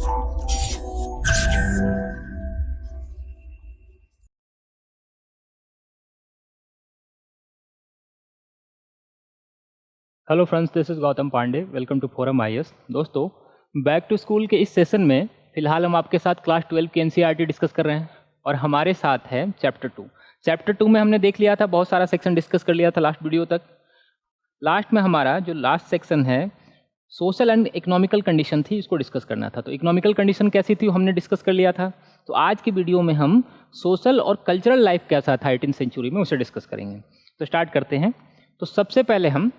Hello friends, this is Gautam Pandey. Welcome to forum IAS. दोस्तों, back to school के इस session में फ़िलहाल हम आपके साथ क्लास 12 की एनसीईआरटी डिस्कस कर रहे हैं और हमारे साथ है चैप्टर 2। चैप्टर 2 में हमने देख लिया था, बहुत सारा सेक्शन डिस्कस कर लिया था लास्ट वीडियो तक। लास्ट में हमारा जो लास्ट सेक्शन है सोशल एंड इकोनॉमिकल कंडीशन थी, इसको डिस्कस करना था। तो इकोनॉमिकल कंडीशन कैसी थी हमने डिस्कस कर लिया था। तो आज की वीडियो में हम सोशल और कल्चरल लाइफ कैसा था 18th सेंचुरी में, उसे डिस्कस करेंगे। तो स्टार्ट करते हैं। तो सबसे पहले हम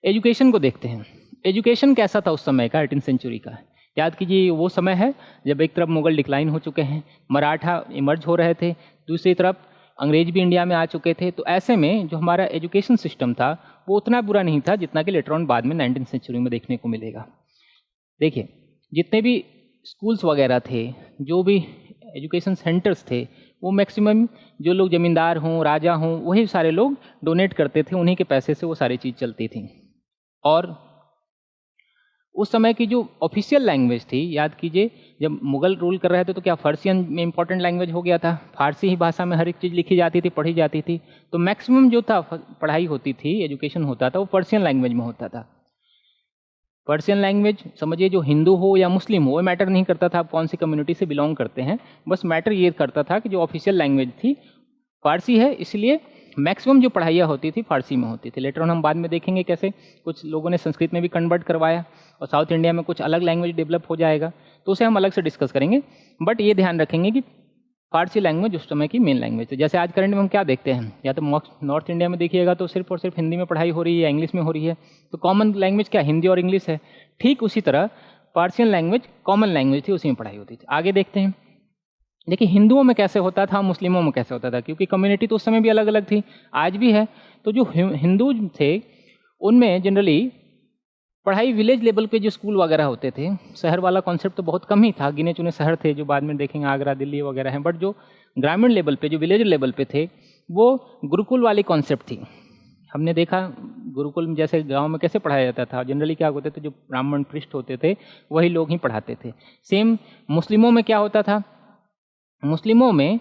एजुकेशन को देखते हैं। एजुकेशन कैसा था उस समय का, 18th सेंचुरी का। याद कीजिए, वो समय है जब एक तरफ मुगल डिक्लाइन हो चुके हैं, मराठा इमर्ज हो रहे थे, दूसरी तरफ अंग्रेज भी इंडिया में आ चुके थे। तो ऐसे में जो हमारा एजुकेशन सिस्टम था वो उतना बुरा नहीं था जितना कि लेटर ऑन बाद में 19th सेंचुरी में देखने को मिलेगा। देखिए, जितने भी स्कूल्स वगैरह थे, जो भी एजुकेशन सेंटर्स थे, वो मैक्सिमम जो लोग ज़मींदार हों, राजा हों, वही सारे लोग डोनेट करते थे। उन्हीं के पैसे से वो सारी चीज़ चलती थी। और उस समय की जो ऑफिशियल लैंग्वेज थी, याद कीजिए, जब मुगल रूल कर रहे थे तो क्या पर्शियन में इंपॉर्टेंट लैंग्वेज हो गया था। फारसी ही भाषा में हर एक चीज़ लिखी जाती थी, पढ़ी जाती थी। तो मैक्सिमम जो था पढ़ाई होती थी, एजुकेशन होता था, वो पर्शियन लैंग्वेज में होता था। पर्शियन लैंग्वेज समझिए, जो हिंदू हो या मुस्लिम हो, वो मैटर नहीं करता था आप कौन सी कम्युनिटी से बिलोंग करते हैं। बस मैटर ये करता था कि जो ऑफिशियल लैंग्वेज थी फारसी है, इसलिए मैक्सिमम जो पढ़ाइयाँ होती थी फारसी में होती थी। लेटर ऑन हम बाद में देखेंगे कैसे कुछ लोगों ने संस्कृत में भी कन्वर्ट करवाया और साउथ इंडिया में कुछ अलग लैंग्वेज डेवलप हो जाएगा, तो उसे हम अलग से डिस्कस करेंगे। बट ये ध्यान रखेंगे कि फारसी लैंग्वेज उस समय की मेन लैंग्वेज थी। जैसे आज करंट में हम क्या देखते हैं, या तो नॉर्थ इंडिया में देखिएगा तो सिर्फ और सिर्फ हिंदी में पढ़ाई हो रही है या इंग्लिश में हो रही है। तो कॉमन लैंग्वेज क्या, हिंदी और इंग्लिश है। ठीक उसी तरह पार्शियन लैंग्वेज कॉमन लैंग्वेज थी, उसी में पढ़ाई होती थी। आगे देखते हैं। देखिए, हिंदुओं में कैसे होता था, मुस्लिमों में कैसे होता था, क्योंकि कम्युनिटी तो उस समय भी अलग अलग थी, आज भी है। तो जो हिंदू थे उनमें जनरली पढ़ाई विलेज लेवल पे जो स्कूल वगैरह होते थे, शहर वाला कॉन्सेप्ट तो बहुत कम ही था। गिने चुने शहर थे जो बाद में देखेंगे, आगरा, दिल्ली वगैरह हैं। बट जो ग्रामीण लेवल पे, जो विलेज लेवल पे थे, वो गुरुकुल वाली कॉन्सेप्ट थी। हमने देखा गुरुकुल में जैसे गांव में कैसे पढ़ाया जाता था। जनरली क्या होते थे, जो ब्राह्मण पृष्ठ होते थे वही लोग ही पढ़ाते थे। सेम मुस्लिमों में क्या होता था, मुस्लिमों में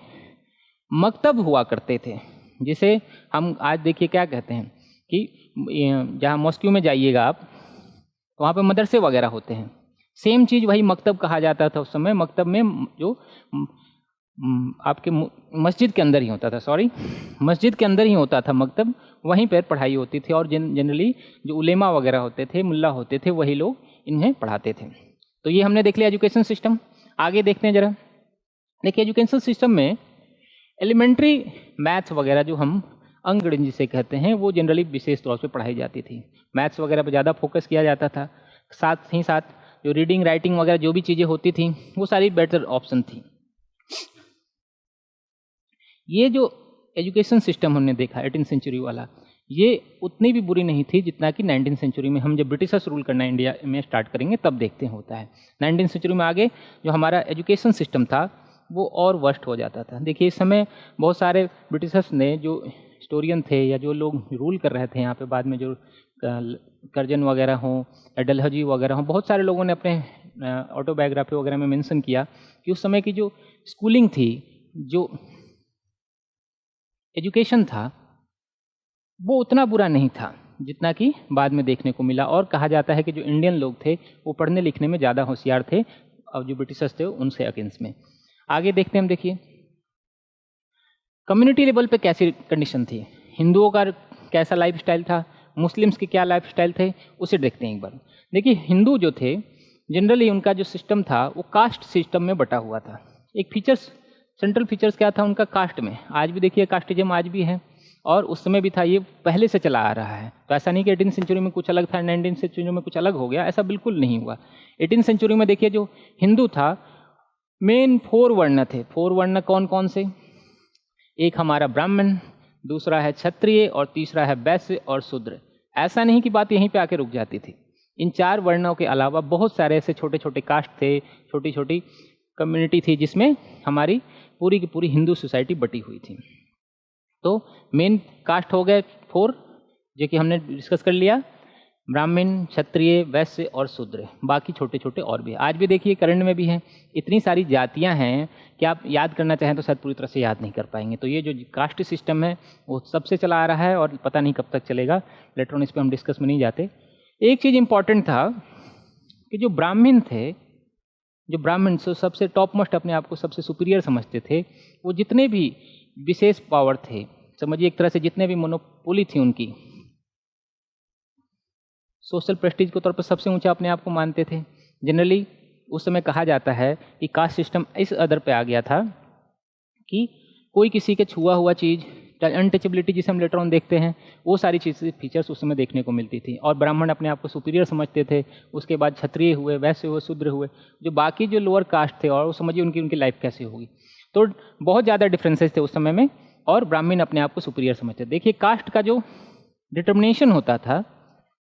मकतब हुआ करते थे, जिसे हम आज देखिए क्या कहते हैं कि जहाँ मॉस्क्यू में जाइएगा आप, वहाँ पे मदरसे वगैरह होते हैं। सेम चीज़ वही मकतब कहा जाता था उस समय। मकतब में जो आपके मस्जिद के अंदर ही होता था, मस्जिद के अंदर ही होता था मकतब, वहीं पर पढ़ाई होती थी। और जनरली जो उलेमा वगैरह होते थे, मुल्ला होते थे, वही लोग इन्हें पढ़ाते थे। तो ये हमने देख लिया एजुकेशन सिस्टम। आगे देखते हैं जरा। देखिए, एजुकेशन सिस्टम में एलिमेंट्री मैथ्स वगैरह, जो हम अंकगणित जिसे कहते हैं, वो जनरली विशेष तौर पे पढ़ाई जाती थी। मैथ्स वगैरह पर ज़्यादा फोकस किया जाता था। साथ ही साथ जो रीडिंग राइटिंग वगैरह जो भी चीज़ें होती थी, वो सारी बेटर ऑप्शन थी। ये जो एजुकेशन सिस्टम हमने देखा 18th सेंचुरी वाला, ये उतनी भी बुरी नहीं थी जितना कि 19th सेंचुरी में, हम जब ब्रिटिशर्स रूल करना इंडिया में स्टार्ट करेंगे तब देखते हैं होता है। 19th सेंचुरी में आगे जो हमारा एजुकेशन सिस्टम था वो और वर्स्ट हो जाता था। देखिए, इस समय बहुत सारे ब्रिटिशर्स ने, जो हिस्टोरियन थे या जो लोग रूल कर रहे थे यहाँ पे बाद में, जो कर्जन वगैरह हों या डलहौजी वगैरह हों, बहुत सारे लोगों ने अपने ऑटोबायोग्राफी वगैरह में मेंशन किया कि उस समय की जो स्कूलिंग थी, जो एजुकेशन था, वो उतना बुरा नहीं था जितना कि बाद में देखने को मिला। और कहा जाता है कि जो इंडियन लोग थे वो पढ़ने लिखने में ज़्यादा होशियार थे और जो ब्रिटिशर्स थे उनसे अगेंस्ट में। आगे देखते हैं हम। देखिए, कम्युनिटी लेवल पे कैसी कंडीशन थी, हिंदुओं का कैसा लाइफस्टाइल था, मुस्लिम्स के क्या लाइफस्टाइल थे, उसे देखते हैं एक बार। देखिए, हिंदू जो थे जनरली उनका जो सिस्टम था वो कास्ट सिस्टम में बटा हुआ था। एक फीचर्स, सेंट्रल फीचर्स क्या था उनका, कास्ट में। आज भी देखिए कास्टिज्म आज भी है और उस समय भी था, ये पहले से चला आ रहा है। तो ऐसा नहीं कि 18th सेंचुरी में कुछ अलग था, 19th सेंचुरी में कुछ अलग हो गया, ऐसा बिल्कुल नहीं हुआ। 18th सेंचुरी में देखिए, जो हिंदू था, मेन 4 वर्ण थे। 4 वर्ण कौन कौन से, एक हमारा ब्राह्मण, दूसरा है क्षत्रिय और तीसरा है वैश्य और शूद्र। ऐसा नहीं कि बात यहीं पे आके रुक जाती थी। इन 4 वर्णों के अलावा बहुत सारे ऐसे छोटे छोटे कास्ट थे, छोटी छोटी कम्युनिटी थी, जिसमें हमारी पूरी की पूरी हिंदू सोसाइटी बटी हुई थी। तो मेन कास्ट हो गए 4, जो कि हमने डिस्कस कर लिया। ब्राह्मण, क्षत्रिय, वैश्य और शूद्र, बाकी छोटे छोटे और भी। आज भी देखिए करंट में भी हैं, इतनी सारी जातियां हैं कि आप याद करना चाहें तो शायद पूरी तरह से याद नहीं कर पाएंगे। तो ये जो कास्ट सिस्टम है वो सबसे चला आ रहा है और पता नहीं कब तक चलेगा। लेटर ऑन इस पर हम डिस्कस में नहीं जाते। एक चीज़ इंपॉर्टेंट था कि जो ब्राह्मण थे, जो ब्राह्मण सबसे टॉप मोस्ट अपने आप को सबसे सुपीरियर समझते थे, वो जितने भी विशेष पावर थे, समझिए एक तरह से जितने भी मोनोपोली थी उनकी, सोशल प्रेस्टीज के तौर पर सबसे ऊंचा अपने आप को मानते थे। जनरली उस समय कहा जाता है कि कास्ट सिस्टम इस अदर पे आ गया था कि कोई किसी के छुआ हुआ चीज़, अनटचेबिलिटी जिसे हम लेटर ऑन देखते हैं, वो सारी चीज़ें फीचर्स उस समय देखने को मिलती थी। और ब्राह्मण अपने आप को सुपीरियर समझते थे। उसके बाद क्षत्रिय हुए, वैश्य हुए, शूद्र हुए, जो बाकी जो लोअर कास्ट थे, और वो समझिए उनकी लाइफ कैसे होगी। तो बहुत ज़्यादा डिफरेंसेस थे उस समय में, और ब्राह्मण अपने आप को सुपीरियर समझते थे। देखिए कास्ट का जो डिटर्मिनेशन होता था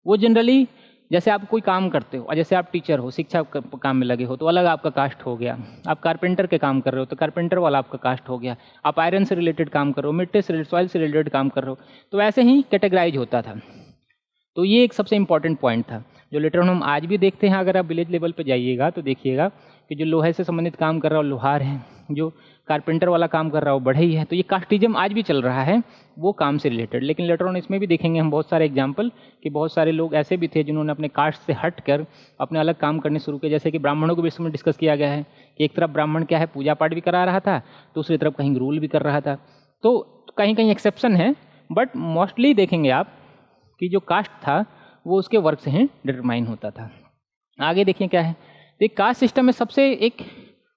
वो जनरली, जैसे आप कोई काम करते हो और जैसे आप टीचर हो, शिक्षा काम में लगे हो तो अलग आपका कास्ट हो गया। आप कारपेंटर के काम कर रहे हो तो कारपेंटर वाला आपका कास्ट हो गया। आप आयरन से रिलेटेड काम कर रहे हो, मिट्टी से, सॉइल से रिलेटेड काम कर रहे हो, तो ऐसे ही कैटेगराइज होता था। तो ये एक सबसे इंपॉर्टेंट पॉइंट था जो लेटर ऑन हम आज भी देखते हैं। अगर आप विलेज लेवल पर जाइएगा तो देखिएगा कि जो लोहे से संबंधित काम कर रहा है वो लोहार है, जो कारपेंटर वाला काम कर रहा है वो बढ़ई है। तो ये कास्टिज्म आज भी चल रहा है वो काम से रिलेटेड। लेकिन लेटर ऑन इसमें भी देखेंगे हम बहुत सारे एग्जाम्पल कि बहुत सारे लोग ऐसे भी थे जिन्होंने अपने कास्ट से हट कर अपने अलग काम करने शुरू किए। जैसे कि ब्राह्मणों को भी इसमें डिस्कस किया गया है कि एक तरफ ब्राह्मण क्या है, पूजा पाठ भी करा रहा था, दूसरी तरफ कहीं रूल भी कर रहा था। तो कहीं कहीं एक्सेप्शन है, बट मोस्टली देखेंगे आप कि जो कास्ट था वो उसके वर्क से ही डिटरमाइन होता था। आगे देखिए क्या है, तो कास्ट सिस्टम में सबसे एक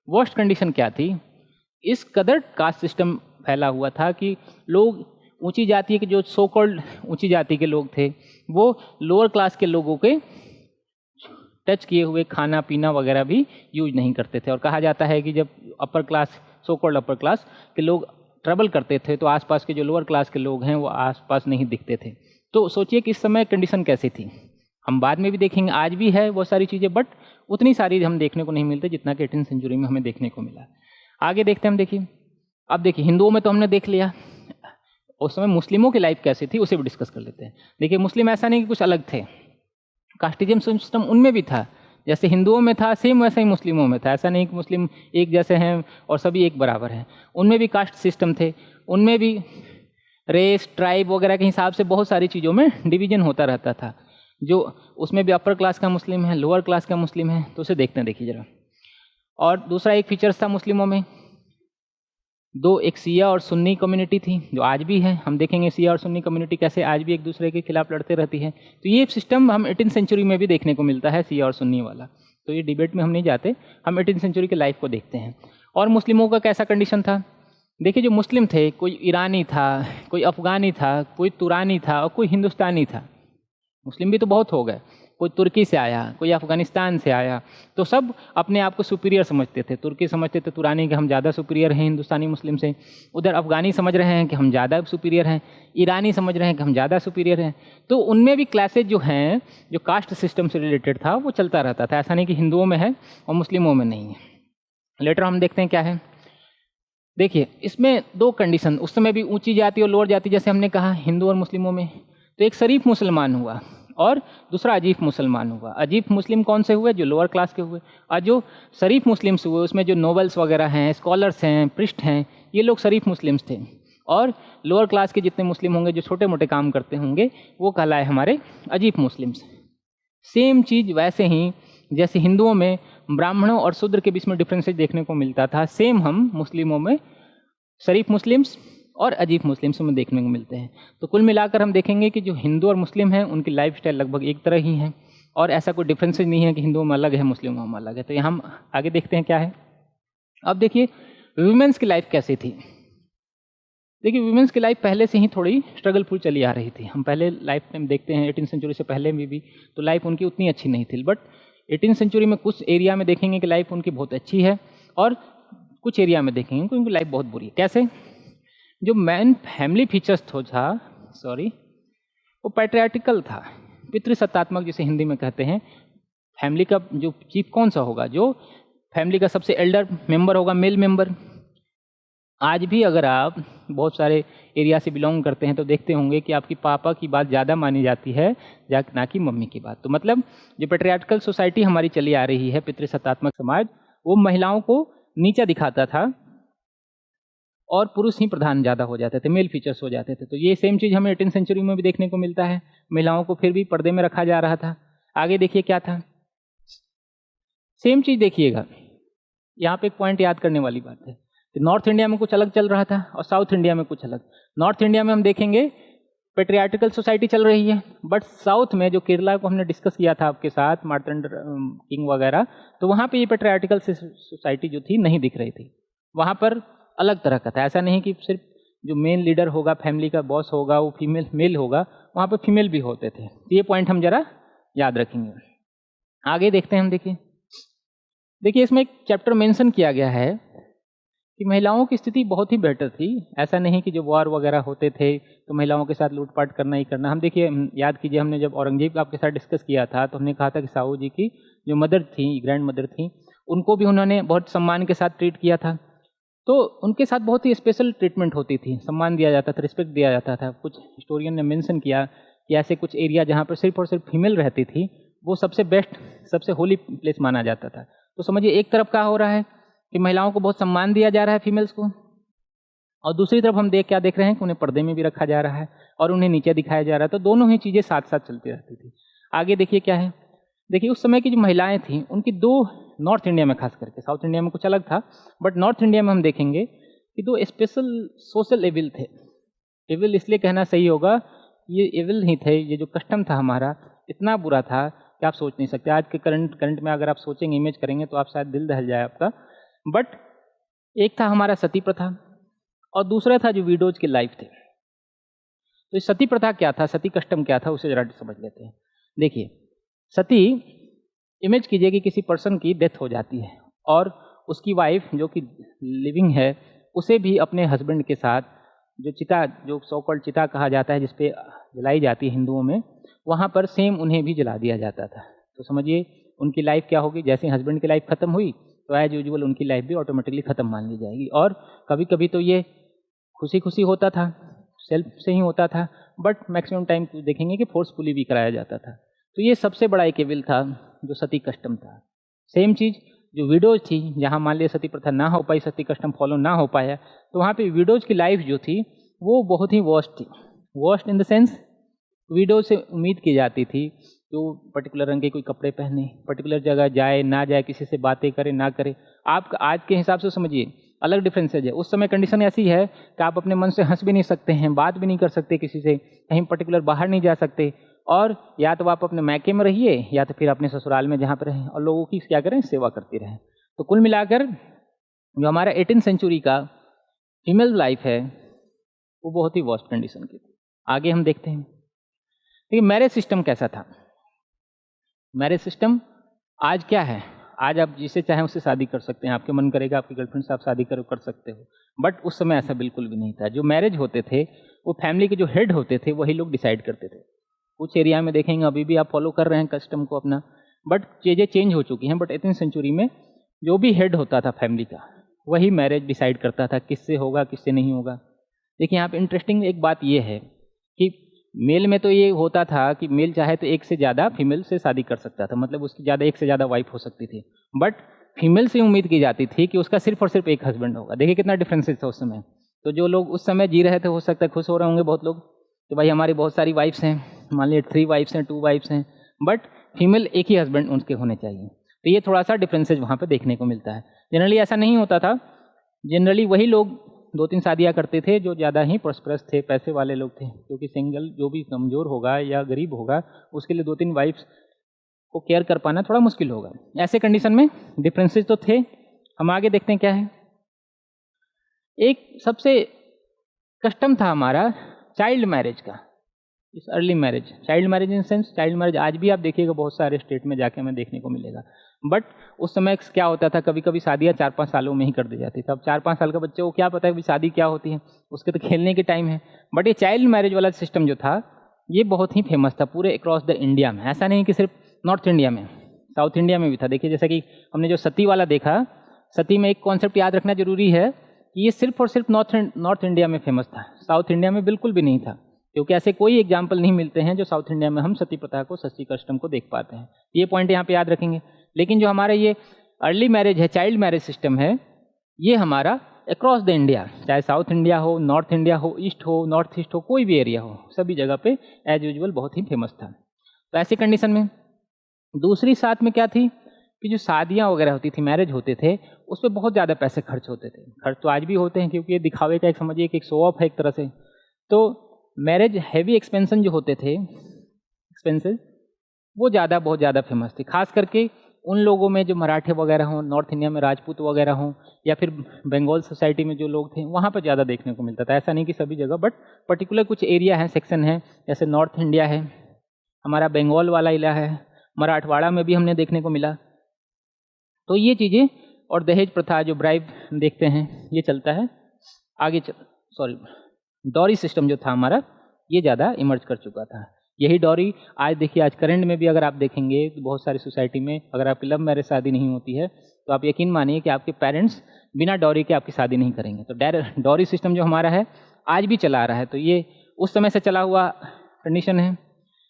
वर्स्ट कंडीशन क्या थी, इस कदर कास्ट सिस्टम फैला हुआ था कि लोग ऊंची जाति के, जो सो कॉल्ड ऊंची जाति के लोग थे, वो लोअर क्लास के लोगों के टच किए हुए खाना पीना वगैरह भी यूज नहीं करते थे। और कहा जाता है कि जब upper class, so called upper class के लोग ट्रबल करते थे तो आसपास के जो लोअर क्लास के लोग हैं वो आसपास नहीं दिखते थे। तो सोचिए कि इस समय कंडीशन कैसी थी। हम बाद में भी देखेंगे, आज भी है वो सारी चीज़ें, बट उतनी सारी हम देखने को नहीं मिलते जितना कि 18वीं सेंचुरी में हमें देखने को मिला। आगे देखते हैं हम। देखिए अब देखिए हिंदुओं में तो हमने देख लिया, उस समय मुस्लिमों की लाइफ कैसी थी उसे भी डिस्कस कर लेते हैं। देखिए मुस्लिम ऐसा नहीं कि कुछ अलग थे, कास्टिज्म सिस्टम उनमें भी था, जैसे हिंदुओं में था सेम वैसे ही मुस्लिमों में था। ऐसा नहीं कि मुस्लिम एक जैसे हैं और सभी एक बराबर हैं, उनमें भी कास्ट सिस्टम थे, उनमें भी रेस, ट्राइब वगैरह के हिसाब से बहुत सारी चीज़ों में डिवीजन होता रहता था। जो उसमें भी अपर क्लास का मुस्लिम है, लोअर क्लास का मुस्लिम है, तो उसे देखते हैं। देखिए जरा, और दूसरा एक फीचर्स था मुस्लिमों में, दो, एक शिया और सुन्नी कम्युनिटी थी जो आज भी है। हम देखेंगे शिया और सुन्नी कम्युनिटी कैसे आज भी एक दूसरे के खिलाफ लड़ते रहती है। तो ये सिस्टम हम 18वीं सेंचुरी में भी देखने को मिलता है, शिया और सुन्नी वाला। तो ये डिबेट में हम नहीं जाते, हम 18वीं सेंचुरी के लाइफ को देखते हैं। और मुस्लिमों का कैसा कंडीशन था, देखिए जो मुस्लिम थे, कोई ईरानी था, कोई अफ़गानी था, कोई तुरानी था और कोई हिंदुस्तानी था। मुस्लिम भी तो बहुत हो गए, कोई तुर्की से आया, कोई अफ़गानिस्तान से आया, तो सब अपने आप को सुपीरियर समझते थे। तुर्की समझते थे तुरानी कि हम ज़्यादा सुपीरियर हैं हिंदुस्तानी मुस्लिम से, उधर अफ़गानी समझ रहे हैं कि हम ज़्यादा सुपीरियर हैं, ईरानी समझ रहे हैं कि हम ज़्यादा सुपीरियर हैं। तो उनमें भी क्लासेज जो हैं, जो कास्ट सिस्टम से रिलेटेड था, वो चलता रहता था। ऐसा नहीं कि हिंदुओं में है और मुस्लिमों में नहीं है। लेटर हम देखते हैं क्या है। देखिए इसमें दो कंडीशन, उस समय भी ऊंची जाति और लोअर जाति, जैसे हमने कहा हिंदू और मुस्लिमों में, तो एक शरीफ मुसलमान हुआ और दूसरा अजीब मुसलमान हुआ। अजीब मुस्लिम कौन से हुए, जो लोअर क्लास के हुए, और जो शरीफ मुस्लिम्स हुए उसमें जो नोबल्स वगैरह हैं, स्कॉलर्स हैं, प्रिस्ट हैं, ये लोग शरीफ मुस्लिम्स थे। और लोअर क्लास के जितने मुस्लिम होंगे जो छोटे मोटे काम करते होंगे वो कहलाए हमारे अजीब मुस्लिम्स। सेम चीज़ वैसे ही जैसे हिंदुओं में ब्राह्मणों और शूद्र के बीच में डिफरेंसेस देखने को मिलता था, सेम हम मुस्लिमों में शरीफ मुस्लिम्स और अजीब मुस्लिम्स में देखने को मिलते हैं। तो कुल मिलाकर हम देखेंगे कि जो हिंदू और मुस्लिम हैं उनकी लाइफ स्टाइल लगभग एक तरह ही है और ऐसा कोई डिफरेंसेस नहीं है कि हिंदुओं में अलग है मुस्लिमों में अलग है। तो यहाँ हम आगे देखते हैं क्या है। अब देखिए वुमेन्स की लाइफ कैसी थी। देखिए वुमेन्स की लाइफ पहले से ही थोड़ी स्ट्रगलफुल चली आ रही थी। हम पहले लाइफ टाइम देखते हैं 18वीं सेंचुरी से पहले में भी तो लाइफ उनकी उतनी अच्छी नहीं थी, बट 18वीं सेंचुरी में कुछ एरिया में देखेंगे कि लाइफ उनकी बहुत अच्छी है और कुछ एरिया में देखेंगे कि उनकी लाइफ बहुत बुरी है। कैसे? जो मेन फैमिली फीचर्स वो पैट्रियार्टिकल था, पितृसत्तात्मक जिसे हिंदी में कहते हैं। फैमिली का जो चीफ कौन सा होगा, जो फैमिली का सबसे एल्डर मेंबर होगा, मेल मेंबर, आज भी अगर आप बहुत सारे एरिया से बिलोंग करते हैं तो देखते होंगे कि आपकी पापा की बात ज़्यादा मानी जाती है ना कि मम्मी की बात। तो मतलब जो पेट्रियार्कल सोसाइटी हमारी चली आ रही है, पितृसत्तात्मक समाज, वो महिलाओं को नीचा दिखाता था और पुरुष ही प्रधान ज़्यादा हो जाते थे, मेल फीचर्स हो जाते थे। तो ये सेम चीज़ हमें 18वीं सेंचुरी में भी देखने को मिलता है। महिलाओं को फिर भी पर्दे में रखा जा रहा था। आगे देखिए क्या था, सेम चीज़ देखिएगा। यहाँ पे एक पॉइंट याद करने वाली बात है कि नॉर्थ इंडिया में कुछ अलग चल रहा था और साउथ इंडिया में कुछ अलग। नॉर्थ इंडिया में हम देखेंगे पेट्रियार्टिकल सोसाइटी चल रही है, बट साउथ में जो केरला को हमने डिस्कस किया था आपके साथ, मार्तंड किंग वगैरह, तो वहाँ पे ये पेट्रियार्टिकल सोसाइटी जो थी नहीं दिख रही थी। वहाँ पर अलग तरह का था। ऐसा नहीं कि सिर्फ जो मेन लीडर होगा, फैमिली का बॉस होगा, वो फीमेल मेल होगा, वहाँ पर फीमेल भी होते थे। तो ये पॉइंट हम जरा याद रखेंगे। आगे देखते हैं हम। देखिए इसमें एक चैप्टर मेंशन किया गया है कि महिलाओं की स्थिति बहुत ही बेटर थी। ऐसा नहीं कि जो वॉर वगैरह होते थे तो महिलाओं के साथ लूटपाट करना ही करना। हम देखिए, याद कीजिए, हमने जब औरंगजेब आपके साथ डिस्कस किया था तो हमने कहा था कि साहू जी की जो मदर थी, ग्रैंड मदर थी, उनको भी उन्होंने बहुत सम्मान के साथ ट्रीट किया था। तो उनके साथ बहुत ही स्पेशल ट्रीटमेंट होती थी, सम्मान दिया जाता था, रिस्पेक्ट दिया जाता था। कुछ हिस्टोरियन ने मेंशन किया कि ऐसे कुछ एरिया जहाँ पर सिर्फ और सिर्फ फीमेल रहती थी, वो सबसे बेस्ट, सबसे होली प्लेस माना जाता था। तो समझिए, एक तरफ क्या हो रहा है कि महिलाओं को बहुत सम्मान दिया जा रहा है, फीमेल्स को, और दूसरी तरफ हम क्या देख रहे हैं कि उन्हें पर्दे में भी रखा जा रहा है और उन्हें नीचे दिखाया जा रहा है। तो दोनों ही चीज़ें साथ साथ चलती रहती थी। आगे देखिए क्या है। देखिए उस समय की जो महिलाएं थीं, उनकी दो, नॉर्थ इंडिया में खास करके, साउथ इंडिया में कुछ अलग था, बट नॉर्थ इंडिया में हम देखेंगे कि दो स्पेशल सोशल एविल थे। एविल इसलिए कहना सही होगा, ये एविल ही थे। ये जो कस्टम था हमारा, इतना बुरा था कि आप सोच नहीं सकते। आज के करंट में अगर आप सोचेंगे, इमेज करेंगे, तो आप शायद दिल दहल जाए आपका। बट एक था हमारा सती प्रथा और दूसरा था जो विडोज की लाइफ थे। तो इस सती प्रथा क्या था, सती कस्टम क्या था, उसे जरा समझ लेते हैं। देखिए, सती, इमेज कीजिए कि किसी पर्सन की डेथ हो जाती है और उसकी वाइफ जो कि लिविंग है, उसे भी अपने हस्बैंड के साथ जो चिता, जो सो कॉल्ड चिता कहा जाता है, जिसपे जलाई जाती है हिंदुओं में, वहाँ पर सेम उन्हें भी जला दिया जाता था। तो समझिए उनकी लाइफ क्या होगी। जैसे हस्बैंड की लाइफ खत्म हुई तो एज यूजुअल उनकी लाइफ भी ऑटोमेटिकली खत्म मान ली जाएगी। और कभी कभी तो ये खुशी खुशी होता था, सेल्फ से ही होता था, बट मैक्सिमम टाइम देखेंगे कि फोर्सफुली भी कराया जाता था। तो ये सबसे बड़ा एक एविल था जो सती कस्टम था। सेम चीज़ जो विडोज थी, जहाँ मान लिया सती प्रथा ना हो पाई, सती कस्टम फॉलो ना हो पाया, तो वहाँ पे विडोज की लाइफ जो थी वो बहुत ही वर्स्ट थी। Worst in the sense, widows से उम्मीद की जाती थी कि वो पर्टिकुलर रंग के कोई कपड़े पहने, पर्टिकुलर जगह जाए ना जाए, किसी से बातें करे ना करे। आप आज के हिसाब से समझिए, अलग डिफरेंसेज है। उस समय कंडीशन ऐसी है कि आप अपने मन से हंस भी नहीं सकते हैं, बात भी नहीं कर सकते किसी से, कहीं पर्टिकुलर बाहर नहीं जा सकते, और या तो आप अपने मैके में रहिए या तो फिर अपने ससुराल में जहाँ पर रहें और लोगों की क्या करें, सेवा करते रहें। तो कुल मिलाकर जो हमारा 18वीं सेंचुरी का फीमेल लाइफ है वो बहुत ही वर्स्ट कंडीशन की थी। आगे हम देखते हैं कि मैरिज सिस्टम कैसा था। मैरिज सिस्टम आज क्या है, आज आप जिसे चाहें उससे शादी कर सकते हैं, आपके मन करेगा आपकी गर्लफ्रेंड से आप शादी कर सकते हो, बट उस समय ऐसा बिल्कुल भी नहीं था। जो मैरिज होते थे वो फैमिली के जो हेड होते थे वही लोग डिसाइड करते थे। कुछ एरिया में देखेंगे अभी भी आप फॉलो कर रहे हैं कस्टम को अपना, बट चीज़ें चेंज हो चुकी हैं। बट 18वीं सेंचुरी में जो भी हेड होता था फैमिली का, वही मैरिज डिसाइड करता था किससे होगा किससे नहीं होगा। देखिए यहाँ पे इंटरेस्टिंग एक बात ये है कि मेल में तो ये होता था कि मेल चाहे तो एक से ज़्यादा फीमेल से शादी कर सकता था, मतलब उसकी ज़्यादा, एक से ज़्यादा वाइफ हो सकती थी, बट फीमेल से उम्मीद की जाती थी कि उसका सिर्फ और सिर्फ एक हस्बैंड होगा। देखिए कितना डिफरेंसेस था उस समय। तो जो लोग उस समय जी रहे थे, हो सकता है खुश हो रहे होंगे बहुत लोग कि भाई हमारी बहुत सारी वाइफ्स हैं, मान लीजिए 3 वाइफ्स हैं, 2 वाइफ्स हैं, बट फीमेल एक ही हस्बैंड उनके होने चाहिए। तो ये थोड़ा सा डिफरेंसेज वहाँ पर देखने को मिलता है। जनरली ऐसा नहीं होता था। जनरली वही लोग 2-3 शादियाँ करते थे जो ज़्यादा ही प्रॉस्परस थे, पैसे वाले लोग थे, क्योंकि सिंगल जो भी कमज़ोर होगा या गरीब होगा उसके लिए 2-3 वाइफ्स को केयर कर पाना थोड़ा मुश्किल होगा। ऐसे कंडीशन में डिफरेंसेस तो थे। हम आगे देखते हैं क्या है। एक सबसे कस्टम था हमारा चाइल्ड मैरिज का, इस early marriage, child marriage in sense, child marriage आज भी आप देखिएगा बहुत सारे स्टेट में जाके हमें देखने को मिलेगा। बट उस समय क्या होता था, कभी कभी शादियाँ 4-5 सालों में ही कर दी जाती थी। अब 4-5 साल का बच्चे को क्या पता है कि शादी क्या होती है, उसके तो खेलने के टाइम है। बट ये चाइल्ड मैरिज वाला सिस्टम जो था ये बहुत ही फेमस था पूरे अक्रॉस द इंडिया में। ऐसा नहीं कि सिर्फ नॉर्थ इंडिया में, साउथ इंडिया में भी था। देखिए जैसा कि हमने जो सती वाला देखा, सती में एक कॉन्सेप्ट याद रखना जरूरी है कि ये सिर्फ और सिर्फ नॉर्थ इंडिया में फेमस था, साउथ इंडिया में बिल्कुल भी नहीं था, क्योंकि ऐसे कोई एग्जाम्पल नहीं मिलते हैं जो साउथ इंडिया में हम सती प्रथा को, सती कस्टम को देख पाते हैं। ये पॉइंट यहाँ पे याद रखेंगे। लेकिन जो हमारा ये अर्ली मैरिज है, चाइल्ड मैरिज सिस्टम है, ये हमारा अक्रॉस द इंडिया, चाहे साउथ इंडिया हो, नॉर्थ इंडिया हो, ईस्ट हो, नॉर्थ ईस्ट हो, कोई भी एरिया हो, सभी जगह पे एज यूजुअल बहुत ही फेमस था। तो ऐसी कंडीशन में दूसरी साथ में क्या थी कि जो शादियाँ वगैरह होती थी, मैरिज होते थे, उस पर बहुत ज़्यादा पैसे खर्च होते थे। खर्च तो आज भी होते हैं, क्योंकि ये दिखावे का एक समझिए कि एक शो ऑफ है एक तरह से। तो मैरिज हैवी एक्सपेंसन जो होते थे, एक्सपेंसेस, वो बहुत ज़्यादा फेमस थी। खास करके उन लोगों में जो मराठे वगैरह हों, नॉर्थ इंडिया में राजपूत वगैरह हों, या फिर बंगाल सोसाइटी में जो लोग थे, वहाँ पर ज़्यादा देखने को मिलता था। ऐसा नहीं कि सभी जगह, बट पर्टिकुलर कुछ एरिया हैं, सेक्शन है, जैसे नॉर्थ इंडिया है, हमारा बंगाल वाला इलाका है, मराठवाड़ा में भी हमने देखने को मिला। तो ये चीज़ें, और दहेज प्रथा जो ब्राइब देखते हैं, ये चलता है आगे। डॉरी सिस्टम जो था हमारा, ये ज़्यादा इमर्ज कर चुका था। यही डॉरी आज देखिए, आज करंट में भी अगर आप देखेंगे तो बहुत सारी सोसाइटी में अगर आपकी लव मैरिज शादी नहीं होती है, तो आप यकीन मानिए कि आपके पेरेंट्स बिना डॉरी के आपकी शादी नहीं करेंगे। तो डॉरी सिस्टम जो हमारा है आज भी चला आ रहा है। तो ये उस समय से चला हुआ कंडीशन है।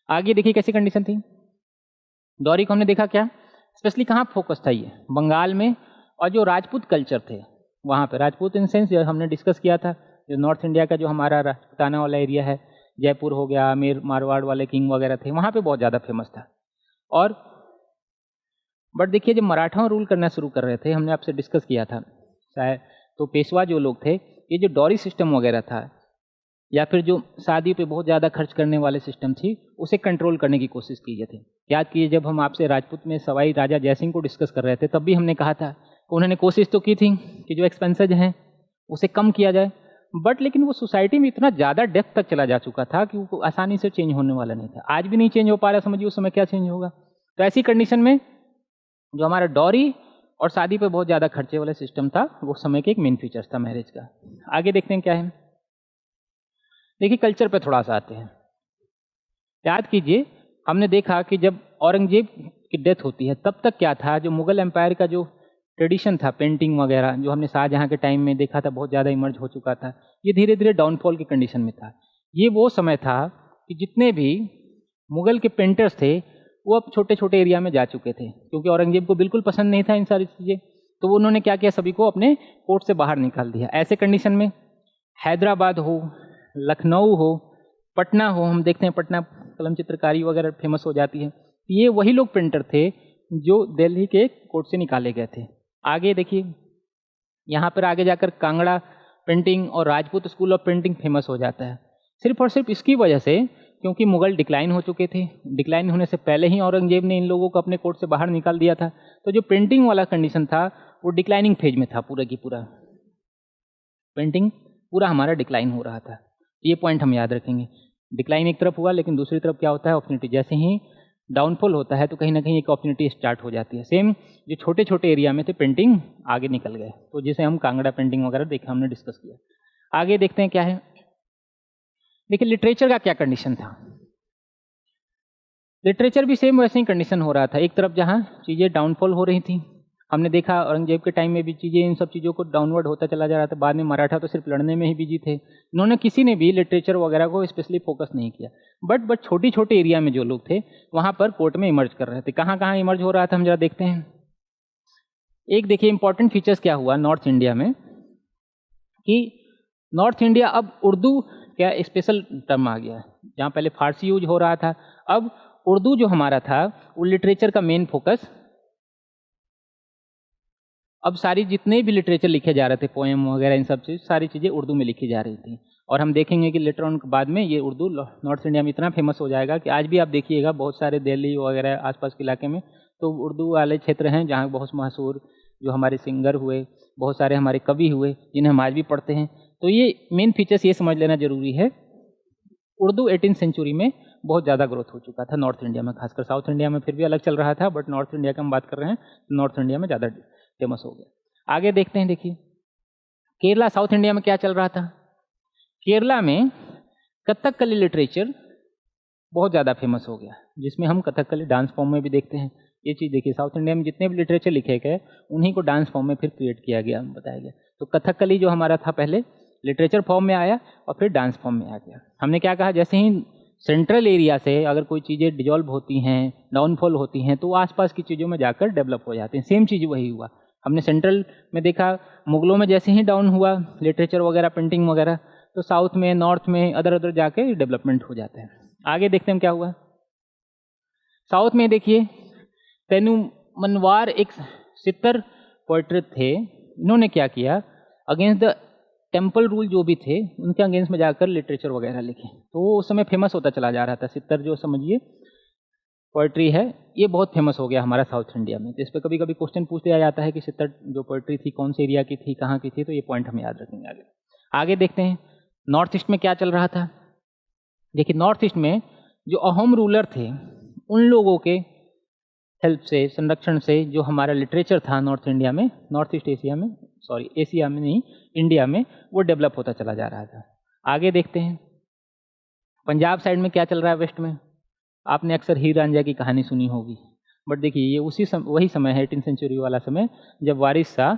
आगे देखिए कैसी कंडीशन थी। डॉरी को हमने देखा क्या, स्पेशली कहाँ फोकस था, ये बंगाल में, और जो राजपूत कल्चर थे वहाँ पे, राजपूत इन सेंस जो हमने डिस्कस किया था, जो नॉर्थ इंडिया का जो हमारा राजपूताना वाला एरिया है, जयपुर हो गया, आमेर मारवाड़ वाले किंग वगैरह थे, वहाँ पे बहुत ज़्यादा फेमस था। और बट देखिए जब मराठा रूल करना शुरू कर रहे थे, हमने आपसे डिस्कस किया था शायद, तो पेशवा जो लोग थे, ये जो डॉरी सिस्टम वगैरह था, या फिर जो शादी पे बहुत ज़्यादा खर्च करने वाले सिस्टम थी, उसे कंट्रोल करने की कोशिश की गई थी। याद कीजिए जब हम आपसे राजपूत में सवाई राजा जयसिंह को डिस्कस कर रहे थे, तब भी हमने कहा था कि उन्होंने कोशिश तो की थी कि जो एक्सपेंसेज हैं उसे कम किया जाए, बट लेकिन वो सोसाइटी में इतना ज़्यादा डेप्थ तक चला जा चुका था कि वो आसानी से चेंज होने वाला नहीं था। आज भी नहीं चेंज हो पा रहा, समझिए उस समय क्या चेंज होगा। तो ऐसी कंडीशन में जो हमारा डॉरी और शादी पे बहुत ज़्यादा खर्चे वाला सिस्टम था, वो समय के एक मेन फीचर्स था मैरिज का। आगे देखते हैं क्या है। देखिए कल्चर पे थोड़ा सा आते हैं। याद कीजिए हमने देखा कि जब औरंगजेब की डेथ होती है, तब तक क्या था, जो मुगल एम्पायर का जो ट्रेडिशन था, पेंटिंग वगैरह, जो हमने शाहजहाँ के टाइम में देखा था, बहुत ज़्यादा इमर्ज हो चुका था, ये धीरे धीरे डाउनफॉल की कंडीशन में था। ये वो समय था कि जितने भी मुगल के पेंटर्स थे, वो अब छोटे छोटे एरिया में जा चुके थे, क्योंकि औरंगजेब को बिल्कुल पसंद नहीं था इन सारी चीज़ें। तो वो उन्होंने क्या किया, सभी को अपने कोर्ट से बाहर निकाल दिया। ऐसे कंडीशन में हैदराबाद हो, लखनऊ हो, पटना हो, हम देखते हैं पटना कलम चित्रकारी वगैरह फेमस हो जाती है। ये वही लोग पेंटर थे जो दिल्ली के कोर्ट से निकाले गए थे। आगे देखिए यहाँ पर आगे जाकर कांगड़ा पेंटिंग और Rajput school of painting famous हो जाता है, सिर्फ और सिर्फ इसकी वजह से, क्योंकि मुगल डिक्लाइन हो चुके थे। डिक्लाइन होने से पहले ही औरंगजेब ने इन लोगों को अपने कोर्ट से बाहर निकाल दिया था। तो जो पेंटिंग वाला कंडीशन था वो डिक्लाइनिंग फेज में था, पूरा की पूरा पेंटिंग पूरा हमारा डिक्लाइन हो रहा था। ये पॉइंट हम याद रखेंगे। डिक्लाइन एक तरफ हुआ, लेकिन दूसरी तरफ क्या होता है, अपॉर्चुनिटी। जैसे ही डाउनफॉल होता है तो कहीं ना कहीं एक अपॉर्चुनिटी स्टार्ट हो जाती है। सेम जो छोटे छोटे एरिया में थे पेंटिंग आगे निकल गए, तो जैसे हम कांगड़ा पेंटिंग वगैरह देखा, हमने डिस्कस किया। आगे देखते हैं क्या है। देखिए लिटरेचर का क्या कंडीशन था। लिटरेचर भी सेम वैसे ही कंडीशन हो रहा था। एक तरफ जहाँ चीज़ें डाउनफॉल हो रही थी, हमने देखा औरंगजेब के टाइम में भी चीज़ें, इन सब चीज़ों को डाउनवर्ड होता चला जा रहा था। बाद में मराठा तो सिर्फ लड़ने में ही बिजी थे, इन्होंने किसी ने भी लिटरेचर वगैरह को स्पेशली फोकस नहीं किया। बट छोटी छोटे एरिया में जो लोग थे वहाँ पर कोर्ट में इमर्ज कर रहे थे। कहाँ कहाँ इमर्ज हो रहा था हम जरा देखते हैं। एक देखिए इंपॉर्टेंट फीचर्स क्या हुआ नॉर्थ इंडिया में, कि नॉर्थ इंडिया अब उर्दू क्या स्पेशल टर्म आ गया है। जहाँ पहले फारसी यूज हो रहा था, अब उर्दू जो हमारा था वो लिटरेचर का मेन फोकस। अब सारी जितने भी लिटरेचर लिखे जा रहे थे, पोएम वगैरह, इन सब चीज़ सारी चीज़ें उर्दू में लिखी जा रही थी। और हम देखेंगे कि लेटर ऑन बाद में ये उर्दू नॉर्थ इंडिया में इतना फेमस हो जाएगा कि आज भी आप देखिएगा बहुत सारे दिल्ली वगैरह आसपास के इलाके में तो उर्दू वाले क्षेत्र हैं जहाँ बहुत मशहूर जो हमारे सिंगर हुए, बहुत सारे हमारे कवि हुए, जिन्हें हम आज भी पढ़ते हैं। तो ये मेन फीचर्स ये समझ लेना जरूरी है। उर्दू 18th सेंचुरी में बहुत ज़्यादा ग्रोथ हो चुका था नॉर्थ इंडिया में, खासकर साउथ इंडिया में फिर भी अलग चल रहा था, बट नॉर्थ इंडिया का हम बात कर रहे हैं, नॉर्थ इंडिया में ज़्यादा फेमस हो गया। आगे देखते हैं। देखिए केरला, साउथ इंडिया में क्या चल रहा था। केरला में कथकली लिटरेचर बहुत ज़्यादा फेमस हो गया, जिसमें हम कथकली डांस फॉर्म में भी देखते हैं। ये चीज़ देखिए, साउथ इंडिया में जितने भी लिटरेचर लिखे गए उन्हीं को डांस फॉर्म में फिर क्रिएट किया गया, बताया गया। तो कथकली जो हमारा था पहले लिटरेचर फॉर्म में आया और फिर डांस फॉर्म में आ गया। हमने क्या कहा, जैसे ही सेंट्रल एरिया से अगर कोई चीज़ें डिजॉल्व होती हैं, डाउनफॉल होती हैं, तो वो आसपास की चीज़ों में जाकर डेवलप हो जाते हैं। सेम चीज़ वही हुआ, हमने सेंट्रल में देखा, मुगलों में जैसे ही डाउन हुआ लिटरेचर वगैरह, पेंटिंग वगैरह, तो साउथ में, नॉर्थ में, अदर जाके डेवलपमेंट हो जाता है। आगे देखते हैं क्या हुआ। साउथ में देखिए, तेनु मनवार एक सितर पोइट्रेट थे, इन्होंने क्या किया, अगेंस्ट द टेम्पल रूल जो भी थे उनके अगेंस्ट में जाकर लिटरेचर वगैरह लिखे, तो वो उस समय फेमस होता चला जा रहा था। सितर जो समझिए पोइट्री है, ये बहुत फेमस हो गया हमारा साउथ इंडिया में। तो इस पर कभी कभी क्वेश्चन पूछ लिया जाता है कि सितर जो पोइट्री थी कौन से एरिया की थी, कहाँ की थी, तो ये पॉइंट हम याद रखेंगे। आगे देखते हैं नॉर्थ ईस्ट में क्या चल रहा था। देखिए, नॉर्थ ईस्ट में जो अहोम रूलर थे उन लोगों के हेल्प से, संरक्षण से, जो हमारा लिटरेचर था नॉर्थ इंडिया में, नॉर्थ ईस्ट एशिया में, सॉरी एशिया में नहीं, इंडिया में, वो डेवलप होता चला जा रहा था। आगे देखते हैं पंजाब साइड में क्या चल रहा है। वेस्ट में आपने अक्सर हीर रांझा की कहानी सुनी होगी, बट देखिए ये वही समय है, 18th सेंचुरी वाला समय, जब वारिस शाह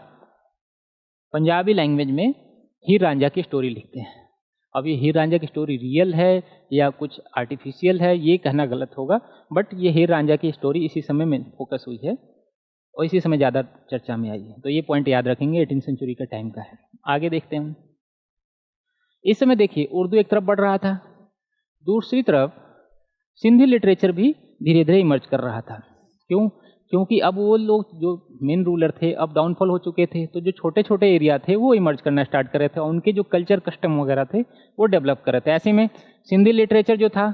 पंजाबी लैंग्वेज में हीर रांझा की स्टोरी लिखते हैं। अब ये हीर रांझा की स्टोरी रियल है या कुछ आर्टिफिशियल है, ये कहना गलत होगा, बट ये हीर रांझा की स्टोरी इसी समय में फोकस हुई है और इसी समय ज़्यादा चर्चा में आई है। तो ये पॉइंट याद रखेंगे, 18th सेंचुरी का टाइम का है। आगे देखते हैं, इस समय देखिए उर्दू एक तरफ बढ़ रहा था, दूसरी तरफ सिंधी लिटरेचर भी धीरे धीरे इमर्ज कर रहा था। क्यों? क्योंकि अब वो लोग जो मेन रूलर थे अब डाउनफॉल हो चुके थे, तो जो छोटे छोटे एरिया थे वो इमर्ज करना स्टार्ट कर रहे थे और उनके जो कल्चर कस्टम वगैरह थे वो डेवलप कर रहे थे। ऐसे में सिंधी लिटरेचर जो था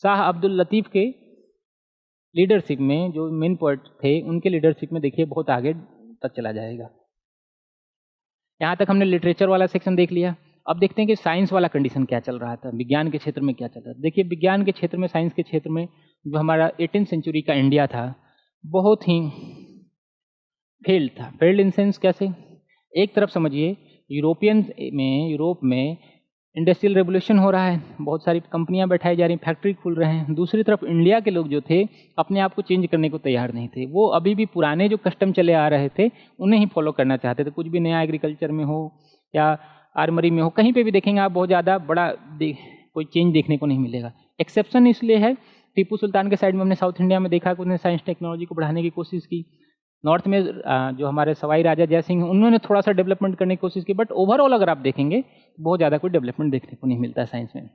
शाह अब्दुल लतीफ़ के लीडरशिप में, जो मेन पोएट थे उनके लीडरशिप में देखिए बहुत आगे तक चला जाएगा। यहाँ तक हमने लिटरेचर वाला सेक्शन देख लिया। अब देखते हैं कि साइंस वाला कंडीशन क्या चल रहा था, विज्ञान के क्षेत्र में क्या चल रहा था। देखिए विज्ञान के क्षेत्र में, साइंस के क्षेत्र में जो हमारा 18th सेंचुरी का इंडिया था बहुत ही फेल्ड था। फेल्ड इन सेंस कैसे? एक तरफ समझिए यूरोप में इंडस्ट्रियल रेवोल्यूशन हो रहा है, बहुत सारी कंपनियां बैठाई जा रही, फैक्ट्री खुल रहे हैं। दूसरी तरफ इंडिया के लोग जो थे अपने आप को चेंज करने को तैयार नहीं थे, वो अभी भी पुराने जो कस्टम चले आ रहे थे उन्हें ही फॉलो करना चाहते थे। कुछ भी नया एग्रीकल्चर में हो या आर्मरी में हो, कहीं पे भी देखेंगे आप बहुत ज़्यादा बड़ा कोई चेंज देखने को नहीं मिलेगा। एक्सेप्शन इसलिए है, टीपू सुल्तान के साइड में हमने साउथ इंडिया में देखा कि उन्होंने साइंस टेक्नोलॉजी को बढ़ाने की कोशिश की। नॉर्थ में जो हमारे सवाई राजा जय सिंह उन्होंने थोड़ा सा डेवलपमेंट करने की कोशिश की, बट ओवरऑल अगर आप देखेंगे तो बहुत ज़्यादा कोई डेवलपमेंट देखने को नहीं मिलता है साइंस में।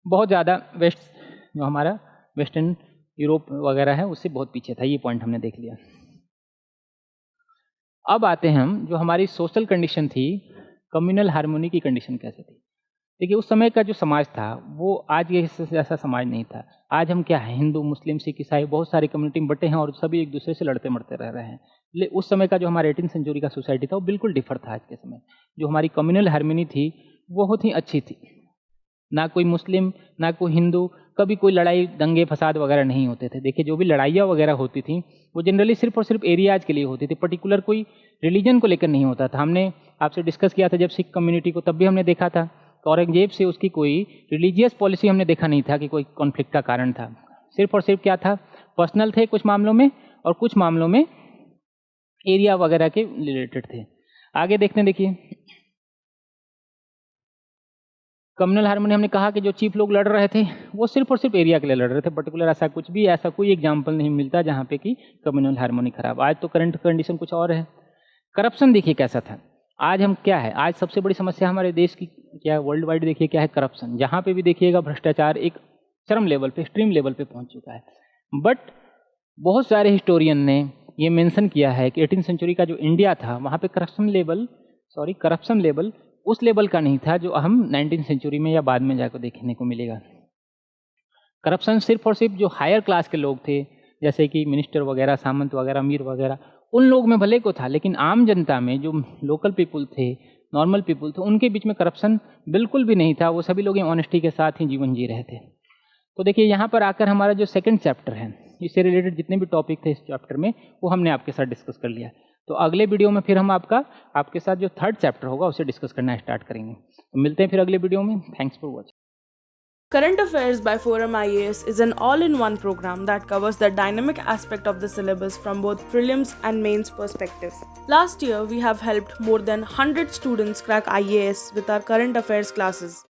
बहुत ज़्यादा वेस्ट जो हमारा वेस्टर्न यूरोप वगैरह है उससे बहुत पीछे था, ये पॉइंट हमने देख लिया। अब आते हैं हम, जो हमारी सोशल कंडीशन थी, कम्युनल हार्मोनी की कंडीशन कैसे थी। देखिए उस समय का जो समाज था वो आज के जैसा समाज नहीं था। आज हम क्या है, हिंदू, मुस्लिम, सिख, ईसाई बहुत सारी कम्युनिटी में बटे हैं और सभी एक दूसरे से लड़ते मरते रह रहे हैं। लेकिन उस समय का जो हमारा 18th सेंचुरी का सोसाइटी था वो बिल्कुल डिफर था आज के समय। जो हमारी कम्युनल हार्मनी थी वो बहुत ही अच्छी थी, ना कोई मुस्लिम ना कोई हिंदू, कभी कोई लड़ाई दंगे फसाद वगैरह नहीं होते थे। देखिए जो भी लड़ाइयाँ वगैरह होती थी वो जनरली सिर्फ और सिर्फ एरियाज के लिए होती थी, पर्टिकुलर कोई रिलीजन को लेकर नहीं होता था। हमने आपसे डिस्कस किया था जब सिख कम्युनिटी को, तब भी हमने देखा था औरंगजेब से उसकी कोई रिलीजियस पॉलिसी हमने देखा नहीं था कि कोई कॉन्फ्लिक्ट का कारण था। सिर्फ और सिर्फ क्या था, पर्सनल थे कुछ मामलों में और कुछ मामलों में एरिया वगैरह के रिलेटेड थे। आगे देखते हैं, देखिए कम्युनल हार्मनी हमने कहा कि जो चीफ लोग लड़ रहे थे वो सिर्फ और सिर्फ एरिया के लिए लड़ रहे थे, पर्टिकुलर ऐसा कोई एग्जाम्पल नहीं मिलता जहाँ पे कि कम्युनल हार्मनी खराब। आज तो करंट कंडीशन कुछ और है। करप्शन देखिए कैसा था। आज हम क्या है, आज सबसे बड़ी समस्या हमारे देश की क्या है, वर्ल्ड वाइड देखिए क्या है, करप्शन। जहाँ पे भी देखिएगा भ्रष्टाचार एक चरम लेवल पे, एक्सट्रीम लेवल पे पहुँच चुका है। बट बहुत सारे हिस्टोरियन ने ये मेंशन किया है कि 18th सेंचुरी का जो इंडिया था वहाँ पे करप्शन लेवल उस लेवल का नहीं था जो हम 19th सेंचुरी में या बाद में जाकर देखने को मिलेगा। करप्शन सिर्फ और सिर्फ जो हायर क्लास के लोग थे, जैसे कि मिनिस्टर वगैरह, सामंत वगैरह, अमीर वगैरह, उन लोग में भले को था, लेकिन आम जनता में जो लोकल पीपुल थे, नॉर्मल पीपुल थे, उनके बीच में करप्शन बिल्कुल भी नहीं था। वो सभी लोग ऑनेस्टी के साथ ही जीवन जी रहे थे। तो देखिए यहाँ पर आकर हमारा जो सेकंड चैप्टर है, इससे रिलेटेड जितने भी टॉपिक थे इस चैप्टर में वो हमने आपके साथ डिस्कस कर लिया। तो अगले वीडियो में फिर हम आपके साथ जो थर्ड चैप्टर होगा उसे डिस्कस करना स्टार्ट करेंगे। तो मिलते हैं फिर अगले वीडियो में। Thanks for watching. Current Affairs by Forum IAS is an all-in-one program that covers the dynamic aspect of the syllabus from both prelims and mains perspective. Last year, we have helped more than 100 students crack IAS with our current affairs classes.